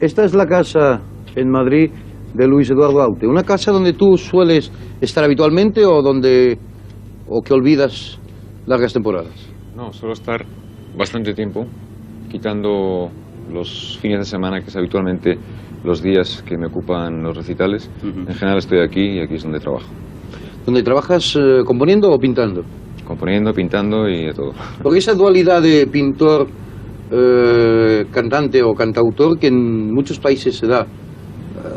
Esta es la casa en Madrid de Luis Eduardo Aute. ¿Una casa donde tú sueles estar habitualmente o que olvidas largas temporadas? No, suelo estar bastante tiempo, quitando los fines de semana, que es habitualmente los días que me ocupan los recitales. En general estoy aquí y aquí es donde trabajo. ¿Donde trabajas componiendo o pintando? Componiendo, pintando y de todo. Porque esa dualidad de pintor, cantante o cantautor que en muchos países se da.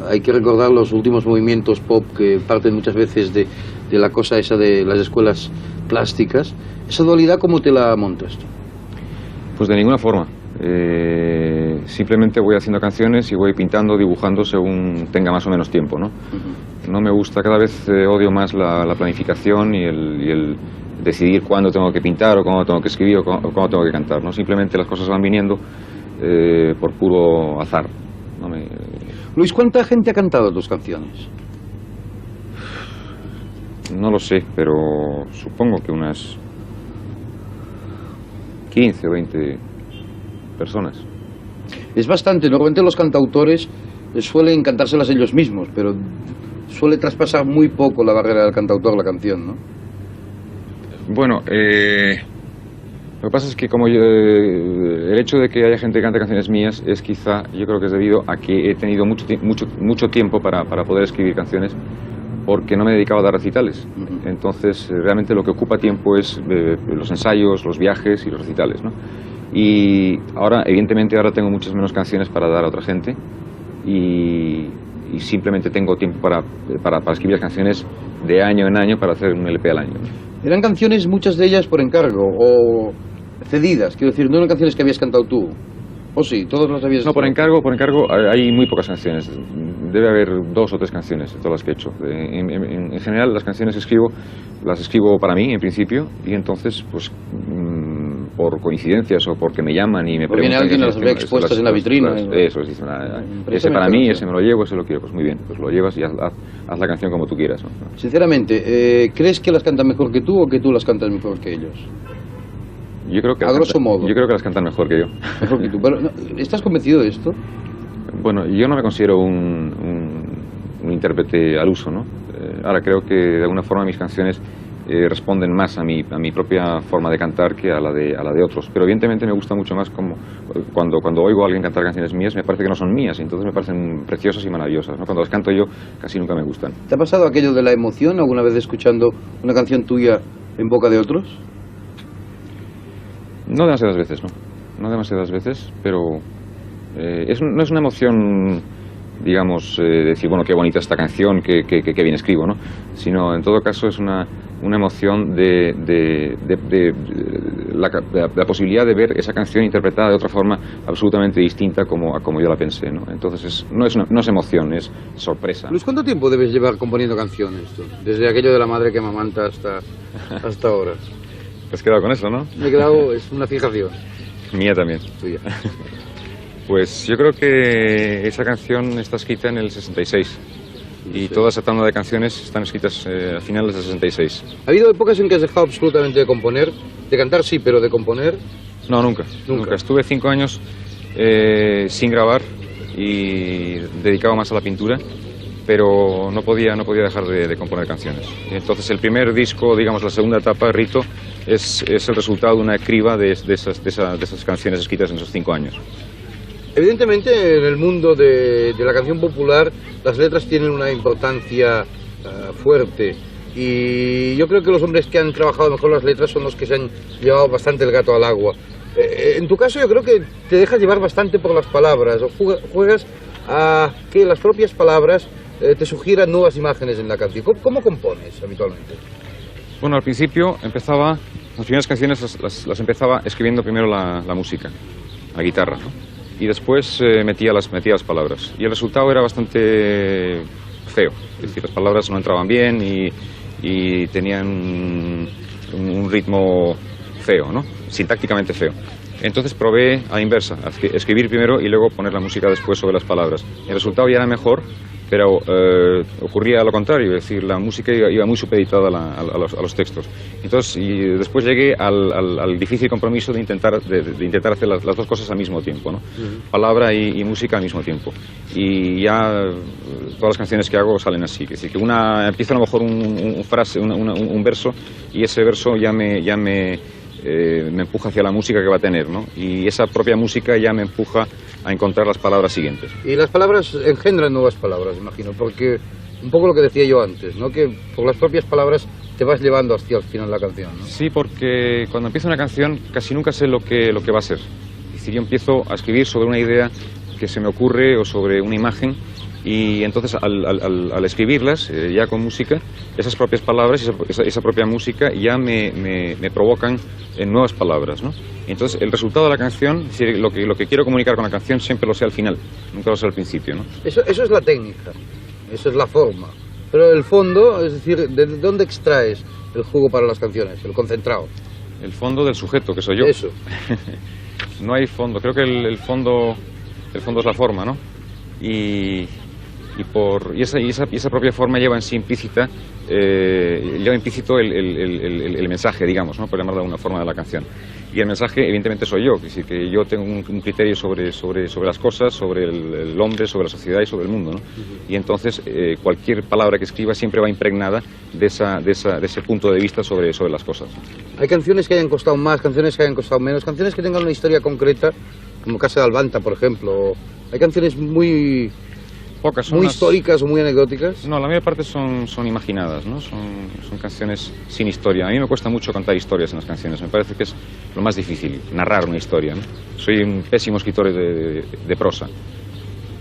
Hay que recordar los últimos movimientos pop que parten muchas veces de la cosa esa de las escuelas plásticas. ¿Esa dualidad cómo te la montas tú? Pues de ninguna forma. Simplemente voy haciendo canciones y voy pintando, dibujando según tenga más o menos tiempo, ¿no? No me gusta, cada vez odio más la planificación y el decidir cuándo tengo que pintar o cuándo tengo que escribir o cuándo tengo que cantar, ¿no? Simplemente las cosas van viniendo por puro azar. Luis, ¿cuánta gente ha cantado tus canciones? No lo sé, pero supongo que unas 15 o 20 personas. Es bastante. Normalmente los cantautores suelen cantárselas ellos mismos, pero suele traspasar muy poco la barrera del cantautor la canción, ¿no? Bueno, lo que pasa es que como el hecho de que haya gente que cante canciones mías es quizá, yo creo que es debido a que he tenido mucho tiempo para poder escribir canciones, porque no me he dedicado a dar recitales. Entonces, realmente lo que ocupa tiempo es los ensayos, los viajes y los recitales, ¿no? Y ahora, evidentemente, tengo muchas menos canciones para dar a otra gente y simplemente tengo tiempo para escribir las canciones de año en año para hacer un LP al año, ¿no? ¿Eran canciones, muchas de ellas por encargo o cedidas? Quiero decir, no eran canciones que habías cantado tú. ¿O sí? ¿Todas las habías No, por encargo hay muy pocas canciones. Debe haber 2 o 3 canciones de todas las que he hecho. En general, las canciones que escribo, las escribo para mí, en principio, y entonces, pues, por coincidencias o porque me llaman y me preguntan... viene alguien las ve expuestas en la vitrina. Eso, sí, ese para mí, ese me lo llevo, ese lo quiero. Pues muy bien, pues lo llevas y haz la canción como tú quieras, ¿no? Sinceramente, ¿crees que las cantan mejor que tú o que tú las cantas mejor que ellos? Yo creo que a grosso modo. Yo creo que las cantan mejor que yo. Mejor que tú. Pero, ¿estás convencido de esto? Bueno, yo no me considero un intérprete al uso, ¿no? Ahora creo que de alguna forma mis canciones responden más a mi propia forma de cantar que a la de otros. Pero evidentemente me gusta mucho más como cuando oigo a alguien cantar canciones mías, me parece que no son mías, y entonces me parecen preciosas y maravillosas, ¿no? Cuando las canto yo casi nunca me gustan. ¿Te ha pasado aquello de la emoción alguna vez escuchando una canción tuya en boca de otros? No demasiadas veces, ¿no? No demasiadas veces, pero no es una emoción, digamos, decir, bueno, qué bonita esta canción, qué bien escribo, ¿no? Sino, en todo caso, es una emoción de la posibilidad de ver esa canción interpretada de otra forma absolutamente distinta a como yo la pensé, ¿no? Entonces, no es emoción, es sorpresa. Luis, ¿cuánto tiempo debes llevar componiendo canciones tú? Desde aquello de la madre que amamanta hasta ahora. ¿Te has quedado con eso, no? Me he quedado, es una fijación. Mía también. Tuya. Pues yo creo que esa canción está escrita en el 66 y toda esa tanda de canciones están escritas a finales del 66. ¿Ha habido épocas en que has dejado absolutamente de componer? De cantar sí, pero de componer... No, nunca. Estuve 5 años sin grabar y dedicado más a la pintura, pero no podía dejar de componer canciones. Y entonces el primer disco, digamos la segunda etapa, Rito, es el resultado de una criba de esas canciones escritas en esos 5 años. Evidentemente en el mundo de la canción popular las letras tienen una importancia fuerte y yo creo que los hombres que han trabajado mejor las letras son los que se han llevado bastante el gato al agua. En tu caso yo creo que te dejas llevar bastante por las palabras o juegas a que las propias palabras te sugieran nuevas imágenes en la canción. ¿Cómo compones habitualmente? Bueno, al principio las primeras canciones las empezaba escribiendo primero la música, la guitarra, ¿no? Y después metía las palabras. Y el resultado era bastante feo. Es decir, las palabras no entraban bien y tenían un ritmo feo, ¿no? Sintácticamente feo. Entonces probé a la inversa, escribir primero y luego poner la música después sobre las palabras. El resultado ya era mejor pero ocurría lo contrario, es decir, la música iba muy supeditada a los textos. Entonces, y después llegué al difícil compromiso de intentar hacer las dos cosas al mismo tiempo, ¿no? Palabra y música al mismo tiempo. Y ya todas las canciones que hago salen así, es decir, que empieza a lo mejor un verso, y ese verso ya me empuja hacia la música que va a tener, ¿no? Y esa propia música ya me empuja a encontrar las palabras siguientes. Y las palabras engendran nuevas palabras, imagino, porque un poco lo que decía yo antes, ¿no? Que por las propias palabras te vas llevando hacia el final de la canción, ¿no? Sí, porque cuando empiezo una canción casi nunca sé lo que va a ser. Es decir, yo empiezo a escribir sobre una idea que se me ocurre o sobre una imagen, y entonces al escribirlas ya con música, esas propias palabras, esa propia música ya me provocan en nuevas palabras, ¿no? Entonces el resultado de la canción, lo que quiero comunicar con la canción, siempre lo sé al final, nunca lo sé al principio, ¿no? Eso es la técnica, eso es la forma, pero el fondo, es decir, ¿de dónde extraes el jugo para las canciones, el concentrado? El fondo del sujeto, que soy yo. Eso. No hay fondo, creo que el fondo es la forma, ¿no? Y esa propia forma lleva en sí implícito el mensaje, digamos, ¿no? Por llamarlo de alguna forma, de la canción. Y el mensaje, evidentemente, soy yo, es decir, que yo tengo un criterio sobre las cosas, sobre el hombre, sobre la sociedad y sobre el mundo, ¿no? Y entonces cualquier palabra que escriba siempre va impregnada de ese punto de vista sobre las cosas. Hay canciones que hayan costado más, canciones que hayan costado menos, canciones que tengan una historia concreta, como Casa de Albanta, por ejemplo. Hay canciones muy... Pocas, muy históricas o muy anecdóticas. No, la mayor parte son imaginadas, ¿no? Son canciones sin historia. A mí me cuesta mucho contar historias en las canciones, me parece que es lo más difícil, narrar una historia, ¿no? Soy un pésimo escritor de prosa.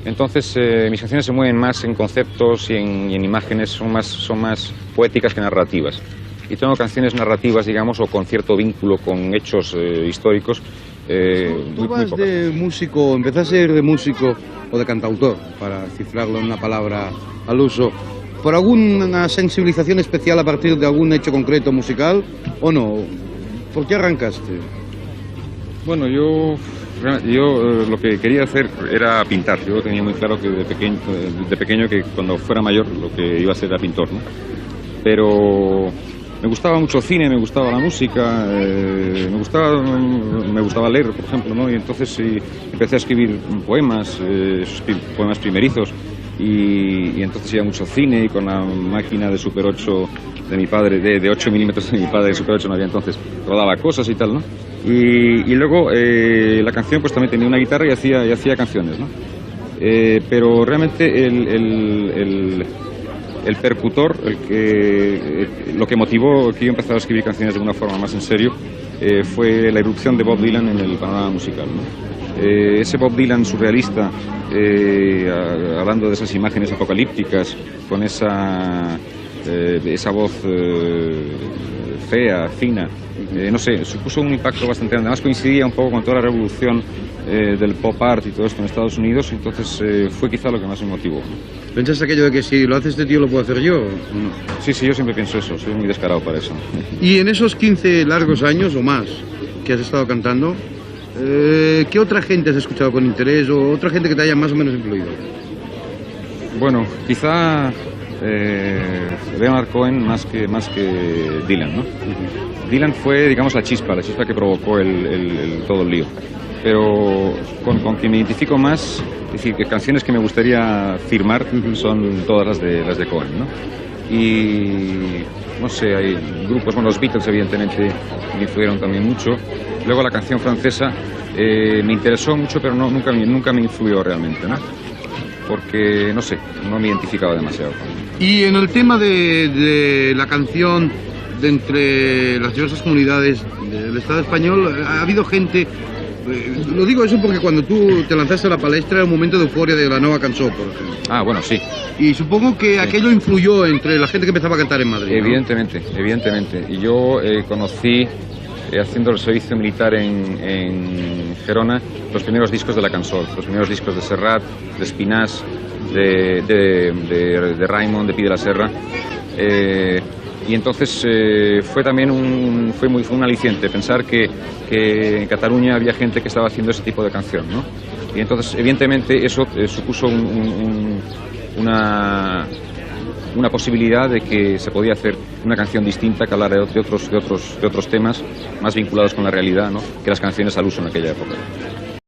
Entonces mis canciones se mueven más en conceptos y en imágenes, son más poéticas que narrativas. Y tengo canciones narrativas, digamos, o con cierto vínculo con hechos históricos. ¿Tú vas de músico, empezaste a ir de músico o de cantautor, para cifrarlo en una palabra al uso, por alguna sensibilización especial a partir de algún hecho concreto musical o no? ¿Por qué arrancaste? Bueno, yo lo que quería hacer era pintar. Yo tenía muy claro que de pequeño que cuando fuera mayor lo que iba a ser era pintor, ¿no? Pero me gustaba mucho el cine, me gustaba la música, me gustaba leer, por ejemplo, ¿no? Y entonces empecé a escribir poemas primerizos, y entonces iba mucho cine, y con la máquina de Super 8 de mi padre, de 8 milímetros de mi padre, de Super 8 no había entonces, rodaba cosas y tal, ¿no? Y luego la canción pues también tenía una guitarra y hacía canciones, ¿no? Pero realmente el percutor, lo que motivó que yo empezara a escribir canciones de una forma más en serio, fue la irrupción de Bob Dylan en el panorama musical, ¿no? Ese Bob Dylan surrealista, hablando de esas imágenes apocalípticas, con esa voz fea, fina, no sé, supuso un impacto bastante grande. Además coincidía un poco con toda la revolución del pop art y todo esto en Estados Unidos, entonces fue quizá lo que más me motivó. ¿Pensás aquello de que si lo hace este tío lo puedo hacer yo o no? Sí, yo siempre pienso eso, soy muy descarado para eso. Y en esos 15 largos años o más que has estado cantando, ¿qué otra gente has escuchado con interés o otra gente que te haya más o menos influido? Bueno, quizá Leonard Cohen más que Dylan, ¿no? Dylan fue, digamos, la chispa que provocó todo el lío. Pero con quien me identifico más, es decir, que canciones que me gustaría firmar son todas las de Cohen, ¿no? Y no sé, hay grupos, bueno, los Beatles evidentemente me influyeron también mucho. Luego la canción francesa me interesó mucho, pero nunca me influyó realmente, ¿no? Porque, no sé, no me identificaba demasiado. Y en el tema de la canción de entre las diversas comunidades del Estado español, ha habido gente... Lo digo eso porque cuando tú te lanzaste a la palestra era un momento de euforia de la nueva canción, por ejemplo. Ah, bueno, sí. Y supongo que aquello influyó entre la gente que empezaba a cantar en Madrid, ¿no? Evidentemente. Y yo conocí, haciendo el servicio militar en Gerona, los primeros discos de la cançó, los primeros discos de Serrat, de Espinàs, de Raimon, de Pi de la Serra. Y entonces fue también un aliciente pensar que en Cataluña había gente que estaba haciendo ese tipo de canción, ¿no? Y entonces, evidentemente, eso supuso un una posibilidad de que se podía hacer una canción distinta que hablara de otros temas más vinculados con la realidad, ¿no?, que las canciones al uso en aquella época.